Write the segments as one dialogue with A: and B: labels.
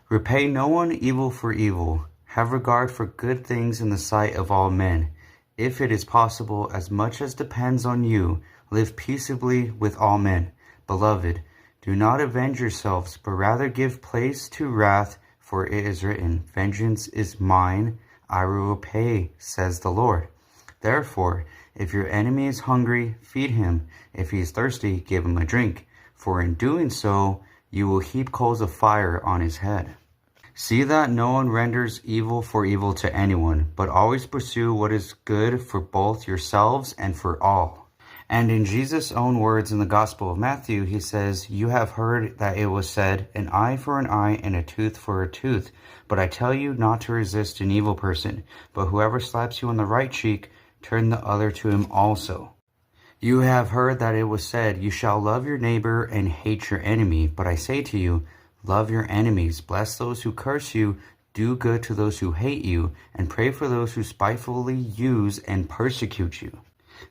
A: Repay no one evil for evil. Have regard for good things in the sight of all men. If it is possible, as much as depends on you, live peaceably with all men. Beloved, do not avenge yourselves, but rather give place to wrath, for it is written, Vengeance is mine, I will repay, says the Lord. Therefore, if your enemy is hungry, feed him. If he is thirsty, give him a drink. For in doing so, you will heap coals of fire on his head. See that no one renders evil for evil to anyone, but always pursue what is good for both yourselves and for all. And in Jesus' own words in the Gospel of Matthew, he says, You have heard that it was said, an eye for an eye and a tooth for a tooth. But I tell you not to resist an evil person, but whoever slaps you on the right cheek, turn the other to him also. You have heard that it was said, You shall love your neighbor and hate your enemy. But I say to you, love your enemies, bless those who curse you, do good to those who hate you, and pray for those who spitefully use and persecute you.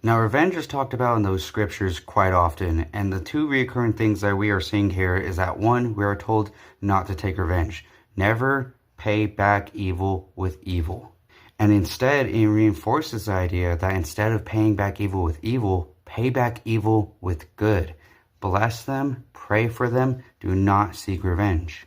A: Now, revenge is talked about in those scriptures quite often, and the two recurring things that we are seeing here is that one, we are told not to take revenge. Never pay back evil with evil. And instead, it reinforces the idea that instead of paying back evil with evil, pay back evil with good. Bless them, pray for them, do not seek revenge.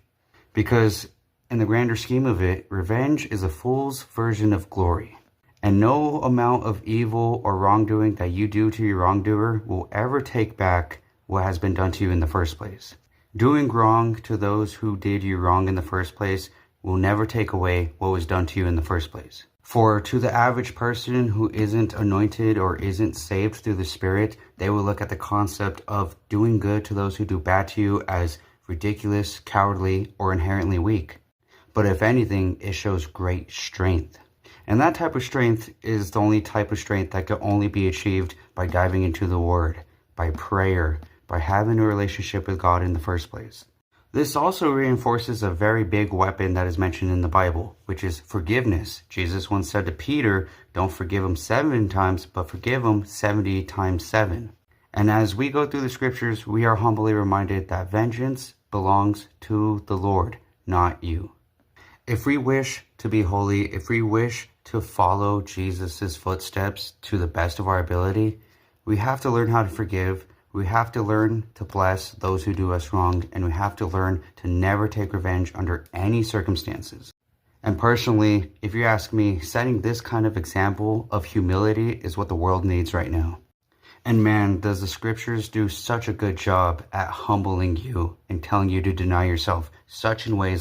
A: Because in the grander scheme of it, revenge is a fool's version of glory. And no amount of evil or wrongdoing that you do to your wrongdoer will ever take back what has been done to you in the first place. Doing wrong to those who did you wrong in the first place will never take away what was done to you in the first place. For to the average person who isn't anointed or isn't saved through the Spirit, they will look at the concept of doing good to those who do bad to you as ridiculous, cowardly, or inherently weak. But if anything, it shows great strength. And that type of strength is the only type of strength that can only be achieved by diving into the Word, by prayer, by having a relationship with God in the first place. This also reinforces a very big weapon that is mentioned in the Bible, which is forgiveness. Jesus once said to Peter, don't forgive him 7 times, but forgive him 70 times 7. And as we go through the scriptures, we are humbly reminded that vengeance belongs to the Lord, not you. If we wish to be holy, if we wish to follow Jesus' footsteps to the best of our ability, we have to learn how to forgive. We have to learn to bless those who do us wrong, and we have to learn to never take revenge under any circumstances. And personally, if you ask me, setting this kind of example of humility is what the world needs right now. And man, does the scriptures do such a good job at humbling you and telling you to deny yourself, such in ways